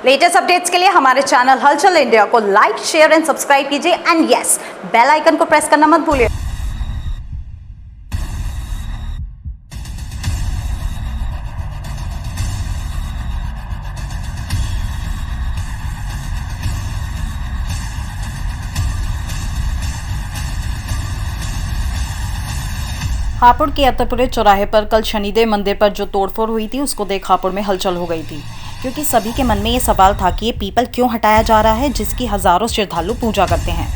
Latest updates के लिए हमारे चैनल हलचल इंडिया को लाइक, शेयर एंड सब्सक्राइब कीजिए एंड यस, बेल आइकन को प्रेस करना मत भूलिए। हापुड़ के अत्तरपुरे चौराहे पर कल शनिदेव मंदिर पर जो तोड़फोड़ हुई थी उसको देख हापुड़ में हलचल हो गई थी, क्योंकि सभी के मन में ये सवाल था कि ये पीपल क्यों हटाया जा रहा है जिसकी हजारों श्रद्धालु पूजा करते हैं।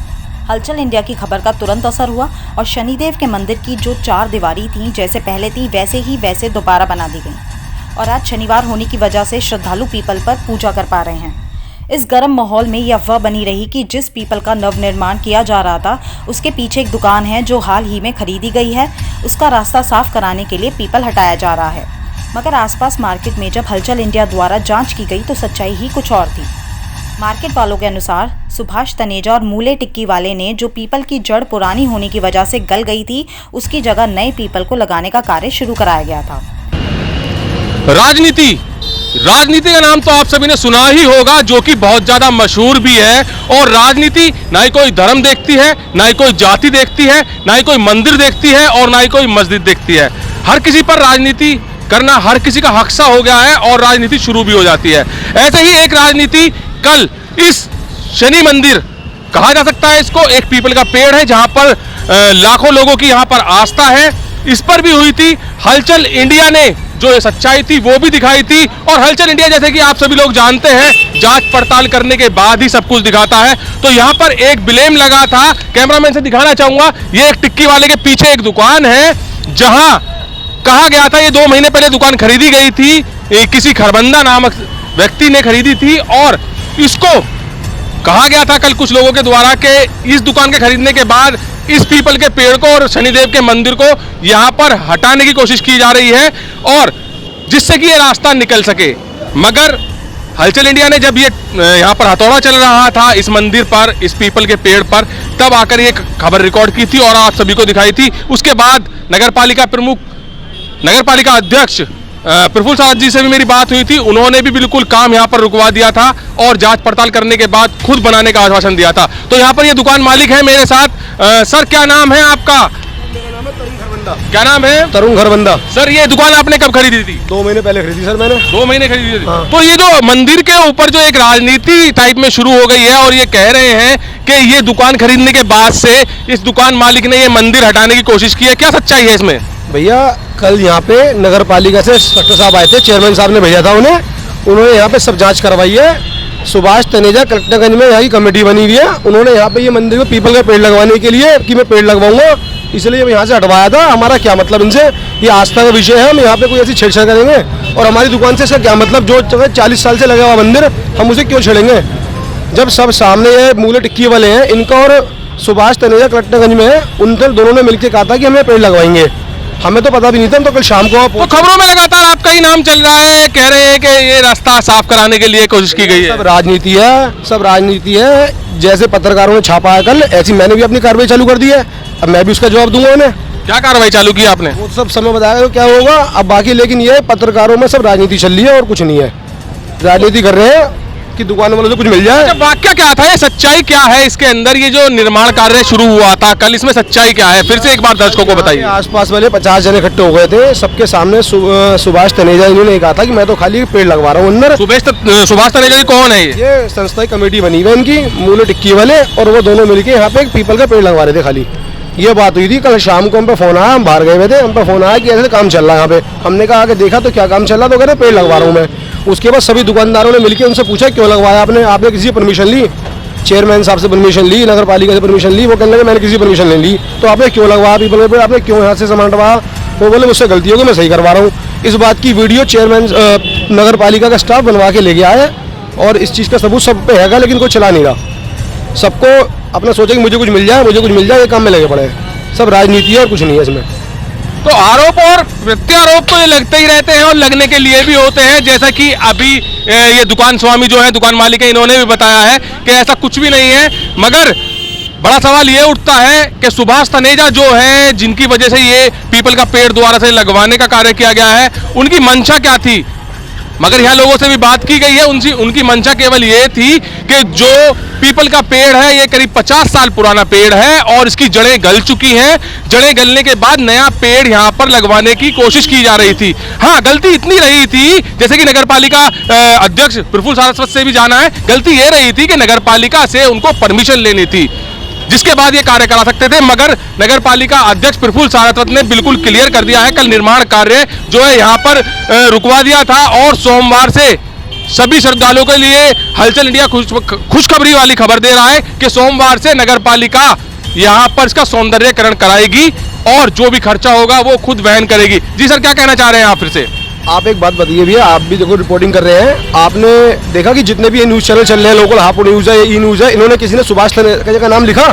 हलचल इंडिया की खबर का तुरंत असर हुआ और शनिदेव के मंदिर की जो 4 दीवारी थी जैसे पहले थी वैसे दोबारा बना दी गई और आज शनिवार होने की वजह से श्रद्धालु पीपल पर पूजा कर पा रहे हैं। इस गर्म माहौल में यह अफवाह बनी रही कि जिस पीपल का नवनिर्माण किया जा रहा था उसके पीछे एक दुकान है जो हाल ही में खरीदी गई है, उसका रास्ता साफ कराने के लिए पीपल हटाया जा रहा है। मगर आसपास मार्केट में जब हलचल इंडिया द्वारा जांच की गई तो सच्चाई ही कुछ और थी। मार्केट वालों के अनुसार सुभाष तनेजा और मूले टिक्की वाले ने जो पीपल की जड़ पुरानी होने की वजह से गल गई थी उसकी जगह नए पीपल को लगाने का कार्य शुरू कराया गया था। राजनीति का नाम तो आप सभी ने सुना ही होगा, जो कि बहुत ज्यादा मशहूर भी है। और राजनीति ना ही कोई धर्म देखती है, ना ही कोई जाति देखती है, ना ही कोई मंदिर देखती है और ना ही कोई मस्जिद देखती है। हर किसी पर राजनीति करना हर किसी का हक सा हो गया है और राजनीति शुरू भी हो जाती है। ऐसे ही एक राजनीति कल इस शनि मंदिर, कहा जा सकता है इसको, एक पीपल का पेड़ है जहां पर लाखों लोगों की यहां पर आस्था है, इस पर भी हुई थी। हलचल इंडिया ने जो सच्चाई थी वो भी दिखाई थी और हलचल इंडिया जैसे कि आप सभी लोग जानते हैं जांच पड़ताल करने के बाद ही सब कुछ दिखाता है। तो यहाँ पर एक ब्लेम लगा था, कैमरामैन से दिखाना चाहूंगा, ये एक टिक्की वाले के पीछे एक दुकान है जहां कहा गया था ये 2 महीने पहले दुकान खरीदी गई थी, किसी खरबंदा नामक व्यक्ति ने खरीदी थी और इसको कहा गया था कल कुछ लोगों के द्वारा कि इस दुकान के खरीदने के बाद इस पीपल के पेड़ को और शनिदेव के मंदिर को यहाँ पर हटाने की कोशिश की जा रही है और जिससे कि ये रास्ता निकल सके। मगर हलचल इंडिया ने जब ये यहाँ पर हथौड़ा चल रहा था इस मंदिर पर, इस पीपल के पेड़ पर, तब आकर ये खबर रिकॉर्ड की थी और आप सभी को दिखाई थी। उसके बाद नगरपालिका अध्यक्ष प्रफुल्ल साहब जी से भी मेरी बात हुई थी, उन्होंने भी बिल्कुल काम यहाँ पर रुकवा दिया था और जांच पड़ताल करने के बाद खुद बनाने का आश्वासन दिया था। तो यहाँ पर ये दुकान मालिक है मेरे साथ। सर, क्या नाम है आपका? मेरा नाम है तरुण खरबंदा। क्या नाम है? तरुण खरबंदा। सर, ये दुकान आपने कब खरीदी थी? 2 महीने पहले खरीदी सर मैंने। 2 महीने खरीदी थी। हाँ। तो ये जो मंदिर के ऊपर जो एक राजनीति टाइप में शुरू हो गई है और ये कह रहे हैं कि ये दुकान खरीदने के बाद से इस दुकान मालिक ने ये मंदिर हटाने की कोशिश की है, क्या सच्चाई है इसमें? भैया, कल यहाँ पे नगर पालिका से इंस्पेक्टर साहब आए थे, चेयरमैन साहब ने भेजा था उन्होंने यहाँ पे सब जांच करवाई है। सुभाष तनेजा कलेक्टरगंज में यहाँ की कमेटी बनी हुई है, उन्होंने यहाँ पे ये मंदिर में पीपल का पेड़ लगवाने के लिए कि मैं पेड़ लगवाऊंगा, इसलिए यहाँ से हटवाया था। हमारा क्या मतलब इनसे, ये आस्था का विषय है, हम यहाँ पे कोई ऐसी छेड़छाड़ करेंगे और हमारी दुकान से इसका क्या मतलब? जो 40 साल से लगा हुआ मंदिर हम उसे क्यों छेड़ेंगे? जब सब सामने ये मूले टिक्की वाले हैं, इनका और सुभाष तनेजा कलेक्टरगंज में है, उनसे दोनों ने मिलकर कहा था कि हमें पेड़ लगवाएंगे। हमें तो पता भी नहीं था, हम तो कल शाम को तो खबरों में लगातार आपका ही नाम चल रहा है, कह रहे हैं कि ये रास्ता साफ कराने के लिए कोशिश की गई है। सब राजनीति है। जैसे पत्रकारों ने छापा है कल, ऐसी मैंने भी अपनी कार्रवाई चालू कर दी है। अब मैं भी उसका जवाब दूंगा उन्हें। क्या कार्रवाई चालू की आपने? वो सब समय बताया क्या होगा अब बाकी, लेकिन ये पत्रकारों में सब राजनीति चल रही है और कुछ नहीं है। राजनीति कर रहे हैं कि दुकान वालों से कुछ मिल जाए। वाक्य क्या था, ये सच्चाई क्या है इसके अंदर? ये जो निर्माण कार्य शुरू हुआ था कल, इसमें सच्चाई क्या है? फिर से एक बार दर्शकों को बताइए। आसपास वाले 50 जने इकट्ठे हो गए थे, सबके सामने सुभाष तनेजा इन्होंने कहा था कि मैं तो खाली पेड़ लगवा रहा हूँ अंदर। सुभाष तनेजा जी कौन है? ये संस्था की कमेटी बनी हुई है इनकी, मूले टिक्की वाले, और वो दोनों मिलके यहाँ पे एक पीपल का पेड़ लगवा रहे थे खाली। ये बात हुई थी कल शाम को, हम पे फोन आया, हम बाहर गए हुए थे, हम पे फोन आया कि ऐसे काम चल रहा है यहाँ पे। हमने कहा कि देखा तो क्या काम चल रहा, तो कह रहे पेड़ लगवा रहा हूँ मैं। उसके बाद सभी दुकानदारों ने मिलकर उनसे पूछा क्यों लगवाया आपने किसी से परमिशन ली? चेयरमैन साहब से परमिशन ली, नगर पालिका से परमिशन ली। वो कहने लगे मैंने किसी परमिशन नहीं ली। तो आपने क्यों लगवाया पीपल का पेड़, आपने क्यों यहाँ से सामान हटवाया? वो बोले मुझसे गलती होगी, मैं सही करवा रहा हूँ। इस बात की वीडियो चेयरमैन नगर पालिका का स्टाफ बनवा के ले गया है और इस चीज़ का सबूत सब पे है, लेकिन कोई चला नहीं रहा। सबको अपना सोचा कि मुझे कुछ मिल जाए, ये काम में लगे पड़े। सब राजनीति है और कुछ नहीं है इसमें। तो आरोप और प्रत्यारोप तो ये लगते ही रहते हैं और लगने के लिए भी होते हैं, जैसा कि अभी ये दुकान स्वामी जो है, दुकान मालिक है, इन्होंने भी बताया है कि ऐसा कुछ भी नहीं है। मगर बड़ा सवाल ये उठता है कि सुभाष तनेजा जो है, जिनकी वजह से ये पीपल का पेड़ दोबारा से लगवाने का कार्य किया गया है, उनकी मंशा क्या थी? मगर यहाँ लोगों से भी बात की गई है, उनकी मंशा केवल ये थी कि जो पीपल का पेड़ है ये करीब 50 साल पुराना पेड़ है और इसकी जड़ें गल चुकी हैं। जड़ें गलने के बाद नया पेड़ यहाँ पर लगवाने की कोशिश की जा रही थी। हाँ, गलती इतनी रही थी, जैसे कि नगर पालिका अध्यक्ष प्रफुल्ल सारस्वत से भी जाना है, गलती ये रही थी कि नगर पालिका से उनको परमिशन लेनी थी, जिसके बाद ये कार्य करा सकते थे। मगर नगर पालिका अध्यक्ष प्रफुल्ल सारस्वत ने बिल्कुल क्लियर कर दिया है, कल निर्माण कार्य जो है यहाँ पर रुकवा दिया था और सोमवार से सभी श्रद्धालुओं के लिए हलचल इंडिया खुशखबरी वाली खबर दे रहा है कि सोमवार से नगर पालिका यहाँ पर इसका सौंदर्यकरण कराएगी और जो भी खर्चा होगा वो खुद वहन करेगी। जी सर, क्या कहना चाह रहे हैं आप फिर से? आप एक बात बताइए भैया, आप भी देखो रिपोर्टिंग कर रहे हैं, आपने देखा कि जितने भी ये न्यूज़ चैनल चल रहे हैं, लोकल हापुड़ न्यूज़ है, ई न्यूज़ है, इन्होंने किसी ने सुभाष तनेजा का नाम लिखा,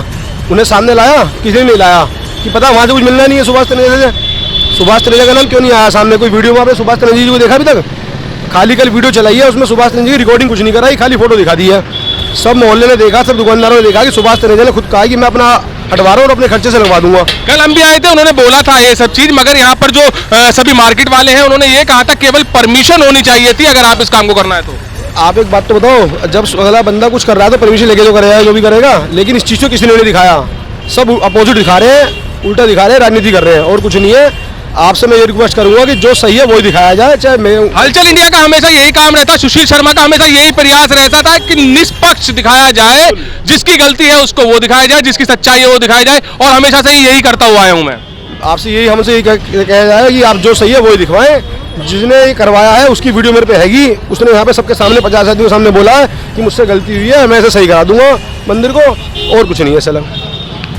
उन्हें सामने लाया, किसी ने नहीं लाया कि पता वहाँ से कुछ मिलना नहीं है सुभाष तनेजा से। सुभाष तनेजा का नाम क्यों नहीं आया सामने? कोई वीडियो में आपने सुभाष तनेजा जी को देखा अभी तक? खाली कल वीडियो चलाई है, उसमें सुभाष तनेजा की रिकॉर्डिंग कुछ नहीं कराई, खाली फोटो दिखा दी है। सब मोहल्ले ने देखा, सब दुकानदारों ने देखा कि सुभाष तनेजा ने खुद कहा कि मैं अपना हटवा रहा हूँ और अपने खर्चे से लगवा दूंगा। कल हम भी आए थे, उन्होंने बोला था ये सब चीज, मगर यहाँ पर जो सभी मार्केट वाले हैं उन्होंने ये कहा था केवल परमिशन होनी चाहिए थी अगर आप इस काम को करना है तो। आप एक बात तो बताओ, जब अगला बंदा कुछ कर रहा है तो परमिशन लेके जो करेगा, जो भी करेगा, लेकिन इस चीज़ को किसी ने नहीं दिखाया, सब अपोजिट दिखा रहे हैं, उल्टा दिखा रहे हैं, राजनीति कर रहे हैं और कुछ नहीं है। आपसे मैं ये रिक्वेस्ट करूंगा कि जो सही है वही दिखाया जाए, चाहे मैं। हलचल इंडिया का हमेशा यही काम रहता, सुशील शर्मा का हमेशा यही प्रयास रहता था कि निष्पक्ष दिखाया जाए, जिसकी गलती है उसको वो दिखाया जाए, जिसकी सच्चाई है वो दिखाया जाए, और हमेशा से यही करता हुआ आया हूं मैं। आपसे यही हमसे यही कहा जाए कि आप जो सही है वही दिखवाएं। जिसने ये करवाया है उसकी वीडियो मेरे पे हैगी, उसने यहाँ पे सबके सामने 50 आदमी के सामने बोला है कि मुझसे गलती हुई है, मैं इसे सही करा दूंगा मंदिर को, और कुछ नहीं है सलम।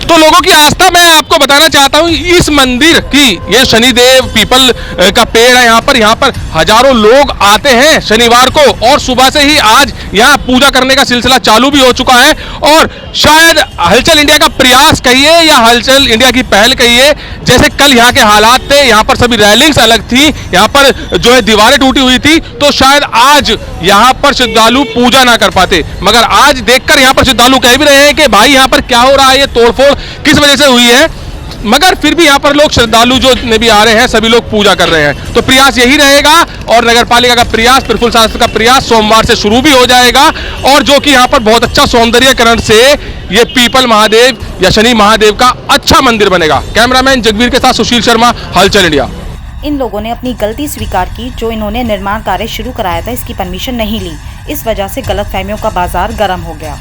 तो लोगों की आस्था मैं आपको बताना चाहता हूं, इस मंदिर की, ये शनिदेव पीपल का पेड़ है, यहाँ पर हजारों लोग आते हैं शनिवार को, और सुबह से ही आज यहाँ पूजा करने का सिलसिला चालू भी हो चुका है। और शायद हलचल इंडिया का प्रयास कहिए या हलचल इंडिया की पहल कहिए, जैसे कल यहाँ के हालात थे, यहाँ पर सभी रेलिंग्स अलग थी, यहाँ पर जो है दीवारें टूटी हुई थी, तो शायद आज यहाँ पर श्रद्धालु पूजा ना कर पाते। मगर आज देखकर यहाँ पर श्रद्धालु कह भी रहे हैं कि भाई यहाँ पर क्या हो रहा है, ये तोड़फोड़ किस वजह से हुई है, मगर फिर भी यहाँ पर लोग श्रद्धालु जो भी आ रहे हैं सभी लोग पूजा कर रहे हैं। तो प्रयास यही रहेगा, और नगर पालिका का प्रयास, प्रफुल्ल सारस्वत का प्रयास सोमवार से शुरू भी हो जाएगा, और जो कि यहाँ पर बहुत अच्छा सौंदर्यकरण से ये पीपल महादेव या शनि महादेव का अच्छा मंदिर बनेगा। कैमरामैन जगवीर के साथ सुशील शर्मा, हलचल इंडिया। इन लोगों ने अपनी गलती स्वीकार की, जो इन्होंने निर्माण कार्य शुरू कराया था इसकी परमिशन नहीं ली, इस वजह से गलतफहमियों का बाजार गर्म हो गया।